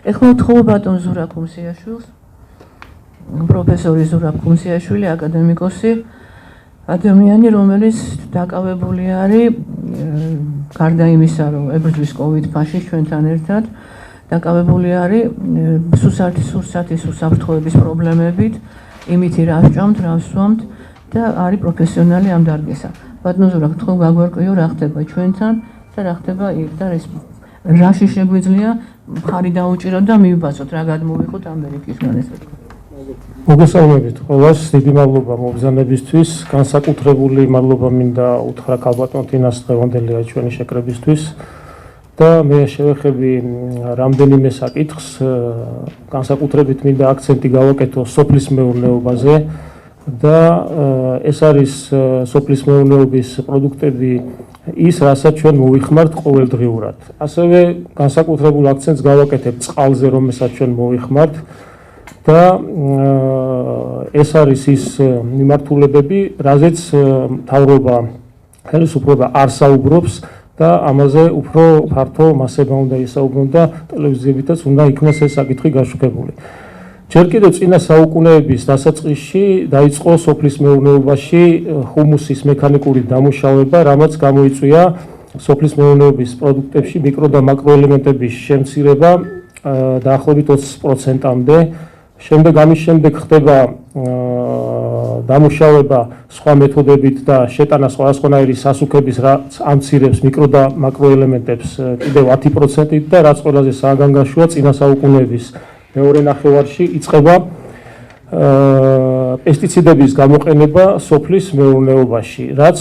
ეხლა ვთხოვ ბატონ ზურაბ ხუმსიაშვილს, პროფესორი ზურაბ ხუმსიაშვილი, აკადემიკოსი, ადამიანი, რომელიც დაკავებული არის გარდა იმისა, რომ ებრძვის COVID ფაშის ჩვენთან ერთად, დაკავებული არის სურსათის უსაფრთხოების პრობლემებით, იმითი რა ვჭამთ, რა ვსვამთ და არის პროფესიონალი ამ დარგისა. ბატონ ზურაბ, თქო გაგვარკვიო რა ხდება ჩვენთან და რა ხდება იქ და რაში შეგვიძლია მხარი დაუჭიროთ და მივბასოთ რა გადმოვიღოთ ამერიკისგან ესე ვთქვა. მოგესალმებით ყველას, დიდი მადლობა მობრძანებისთვის, განსაკუთრებული მადლობა მინდა უთხრა ქალბატონ თინას დღევანდელი ჩვენი შეკრებისთვის და მე შევეხები რამდენიმე საკითხს, განსაკუთრებით მინდა აქცენტი გავაკეთო სოფლის მეურნეობაზე და ეს არის სოფლის მეურნეობის პროდუქტები ის, რასაც ჩვენ მოვიხმართ ყოველდღიურად. ასევე განსაკუთრებულ აქცენტს გავაკეთებ წყალზე, რომელსაც ჩვენ მოვიხმართ და ეს არის ის მიმართულებები, რაზეც მთავრობა ხელისუფლება არ საუბრობს და ამაზე უფრო ფართო მასება უნდა ისაუბრონ და ტელევიზიებითაც უნდა იქნას ეს საკითხი გაშუქებული. ჯერ კიდევ წინა საუკუნეების დასაწყისში დაიწყო სოფლის მეურნეობაში ჰუმუსის მექანიკური დამუშავება, რამაც გამოიწვია სოფლის მეურნეობის პროდუქტებში მიკრო და მაკროელემენტების შემცირება დაახლოებით 20%-მდე. ამის შემდეგ ხდება დამუშავება სხვა მეთოდებით და შეტანა სხვადასხვანაირი სასუქების, რაც ამცირებს მიკრო და მაკროელემენტებს კიდევ 10%-ით და რაც ყველაზე სააგანგაშოა წინა საუკუნეების მეორე ნახევარში იწყება პესტიციდების გამოყენება სოფლის მეურნეობაში, რაც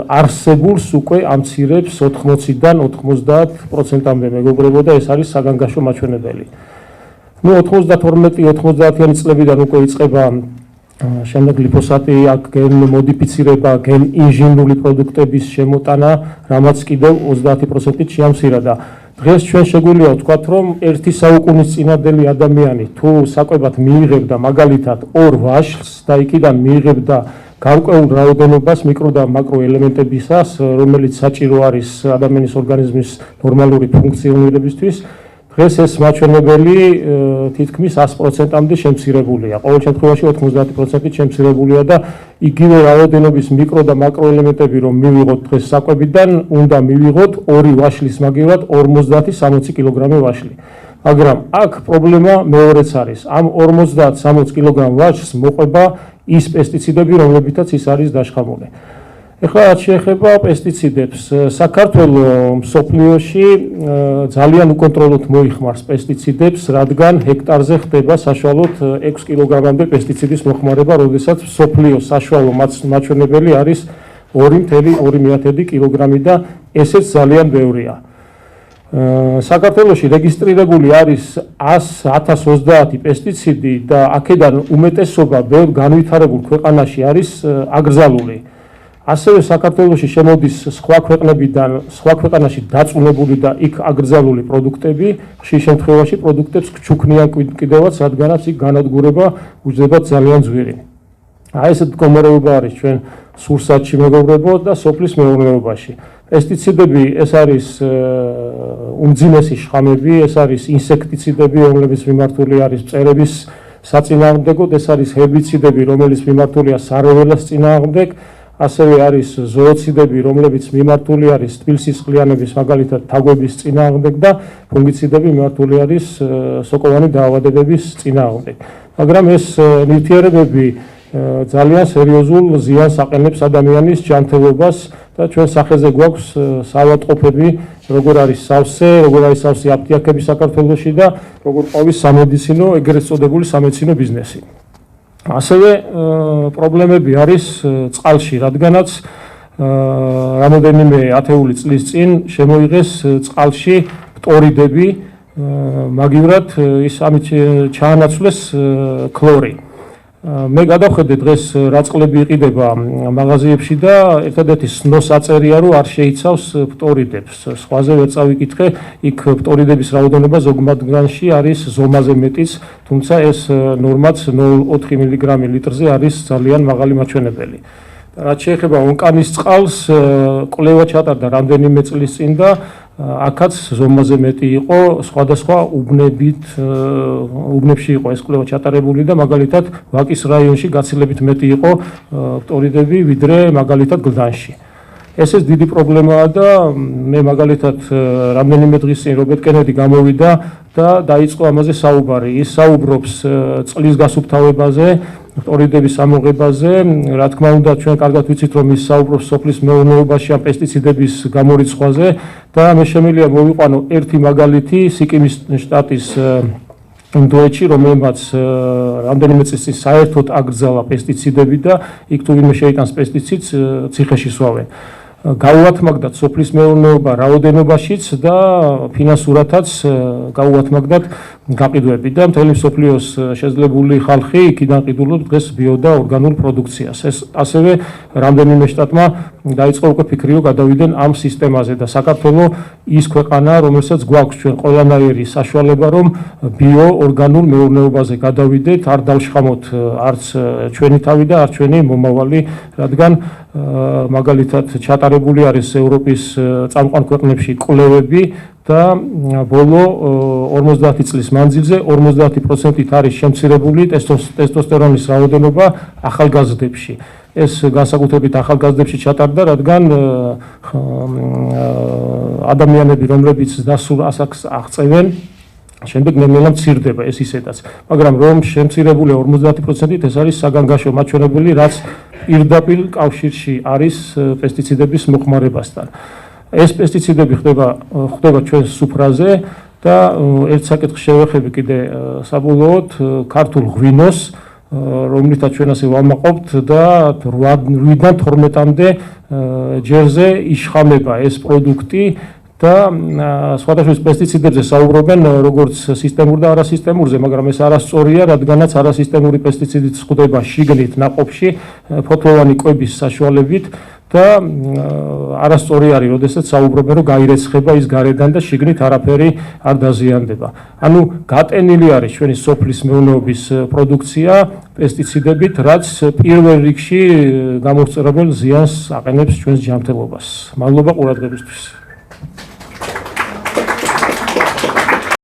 არსებულს უკვე ამცირებს 80-დან 90%-მდე მეგობრებო და ეს არის საგანგაშო მაჩვენებელი. 92-90-იანი წლებიდან უკვე იწყება შემდეგ გლიფოსატი, აქ გენ მოდიფიცირება, გენ ინჟინერული პროდუქტების შემოტანა, რამაც კიდევ 30%-ით შეამცირა და დღეს ჩვენ შეგვიძლია ვთქვათ, რომ ერთი საუკუნის წინადელი ადამიანი თუ საკვებად მიიღებდა მაგალითად 2 ვაშლს და იქიდან მიიღებდა გარკვეულ რაოდენობას მიკრო და მაკრო ელემენტებისას, რომელიც საჭირო არის ადამიანის ორგანიზმის ნორმალური ფუნქციონირებისთვის, დღეს ეს მაჩვენებელი თითქმის 100%-მდე შემცირებულია. ყოველ შემთხვევაში 90%-ით შემცირებულია და იგივე რაოდენობის მიკრო და მაკრო ელემენტები რომ მივიღოთ დღეს საკვებიდან, უნდა მივიღოთ 2 ვაშლის მაგივრად 50-60 კილოგრამი ვაშლი. მაგრამ აქ პრობლემა მეორეც არის. ამ 50-60 კილოგრამ ვაშლს მოყვება ის პესტიციდები, რომლებითაც ის არის დაშხამული. ეხლა რაც შეეხება პესტიციდებს, საქართველოს მსოფლიოში ძალიან უკონტროლოდ მოიხმარს პესტიციდებს, რადგან ჰექტარზე ხდება საშუალოდ 6 კილოგრამამდე პესტიციდის მოხმარება, როდესაც მსოფლიოს საშუალო მაჩვენებელი არის 2,2 კილოგრამი და ესეც ძალიან ბევრია. საქართველოში რეგისტრირებული არის 1030 პესტიციდი და აქედან უმეტესობა ბევრ განვითარებულ ქვეყანაში არის აკრძალული. ასევე საქართველოში შემოდის სხვა ქვეყნებიდან, სხვა ქვეყანაში დაწუნებული და იქ აკრძალული პროდუქტები, ხშირ შემთხვევაში პროდუქტებს გჩუქნიან კიდევაც, რადგანაც იქ განადგურება უჯდებათ ძალიან ძვირი. ესეთ მდგომარეობა არის ჩვენ სურსათში მეგობრებო და სოფლის მეურნეობაში. პესტიციდები ეს არის უმძიმესი შხამები, ეს არის ინსექტიციდები, რომლებიც მიმართული არის მწერების საწინააღმდეგოდ, ეს არის ჰერბიციდები, რომელიც მიმართულია სარეველას წინააღმდეგ, ასევე არის ზოოციდები, რომლებიც მიმართული არის თბილსისხლიანების, მაგალითად თაგვების წინააღმდეგ და ფუნგიციდები მიმართული არის სოკოვანი დაავადებების წინააღმდეგ. მაგრამ ეს ნივთიერებები ძალიან სერიოზულ ზიანს აყენებს ადამიანის ჯანმრთელობას და ჩვენ სახეზე გვაქვს საავადმყოფები, როგორ არის სავსე, როგორ არის სავსე აფთიაქები საქართველოში და როგორ ყავის სამედიცინო, ეგრეთ წოდებული სამედიცინო ბიზნესი. ასევე პრობლემები არის წყალში, რადგანაც რამოდენიმე ათეული წლის წინ შემოიღეს წყალში ფტორიდები, მაგივრად ის ამით ჩაანაცვლეს ქლორი. მე გადავხედე დღეს რა წყლები იყიდება მაღაზიებში და ერთადერთი სნოს აწერია, რომ არ შეიცავს ფტორიდებს. სხვაზე ვერ წავიკითხე, იქ ფტორიდების რაოდენობა ზოგ მათგანში არის ზომაზე მეტიც, თუმცა ეს ნორმაც 0,4 მგ ლიტრზე არის ძალიან მაღალი მაჩვენებელი. რაც შეეხება ონკანის წყალს, კვლევა ჩატარდა რამდენიმე წლის წინ და აქაც ზომაზე მეტი იყო სხვადასხვა უბნებში იყო ეს კვლევა ჩატარებული და მაგალითად ვაკის რაიონში გაცილებით მეტი იყო ფტორიდები ვიდრე მაგალითად გლდანში. ესეც დიდი პრობლემაა და მე მაგალითად რამდენიმე დღის წინ რობერტ კენედი გამოვიდა და დაიწყო ამაზე საუბარი. ის საუბრობს წყლის გასუფთავებაზე, ფტორიდების ამოღებაზე, რა თქმა უნდა ჩვენ კარგად ვიცით რომ ის საუბრობს სოფლის მეურნეობაში ან პესტიციდების გამორიცხვაზე და მე შემიძლია მოვიყვანო ერთი მაგალითი სიკიმის შტატის ინდოეთში, რომელმაც რამდენიმე წლის წინ საერთოდ აკრძალა პესტიციდები და იქ თუ ვინმე შეიტანს პესტიციდს ციხეში სვავენ. გაუათმაგდათ სოფლის მეურნეობა რაოდენობაშიც და ფინანსურათაც გაუათმაგდათ გაყიდვები და მთელი მსოფლიოს შეძლებული ხალხი იქიდან ყიდულობს დღეს ბიო და ორგანულ პროდუქციას. ეს ასევე რამდენიმე შტატმა დაიწყო უკვე ფიქრიო გადავიდნენ ამ სისტემაზე და საქართველოს ის ქვეყანაა, რომელსაც გვაქვს ჩვენ ყველანაირი საშუალება, რომ ბიო ორგანულ მეურნეობაზე გადავიდეთ, არ დავშხამოთ არც ჩვენი თავი და არც ჩვენი მომავალი, რადგან მაგალითად ჩატარებული არის ევროპის წამყვან ქვეყნებში კვლევები და ბოლო 50 წლის მანძილზე 50%-ით არის შემცირებული ტესტოსტერონის რაოდენობა ახალგაზრდებში. ეს განსაკუთრებით ახალგაზრდებში ჩატარდა, რადგან ადამიანები, რომლებიც დასულ ასაკს აღწევენ, შემდეგ ნელ-ნელა მცირდება ეს ისედაც. მაგრამ რომ შემცირებული 50%-ით ეს არის საგანგაშო მაჩვენებელი, რაც პირდაპირ კავშირში არის პესტიციდების მოხმარებასთან. ეს პესტიციდები ხდება ჩვენს სუფრაზე და ერთ საკითხს შევეხები კიდე საბოლოოდ ქართულ ღვინოს, რომლითაც ჩვენ ასე ვამაყობთ და 8-დან 12-მდე ჯერზე იშხამება ეს პროდუქტი და სხვადასხვა პესტიციდებზე საუბრობენ როგორც სისტემურ და არასისტემურზე, მაგრამ ეს არასწორია, რადგანაც არასისტემური პესტიციდიც ხდება შიგნით ნაყოფში ფოთლოვანი კვების საშუალებით და არასწორი არის, როდესაც საუბრობენ, რომ გაირეცხება ის გარედან და შიგნით არაფერი არ დაზიანდება. ანუ გატენილი არის ჩვენი სოფლის მეურნეობის პროდუქცია პესტიციდებით, რაც პირველ რიგში გამოსწორებელ ზიანს აყენებს ჩვენს ჯანმრთელობას. მადლობა ყურადღებისთვის.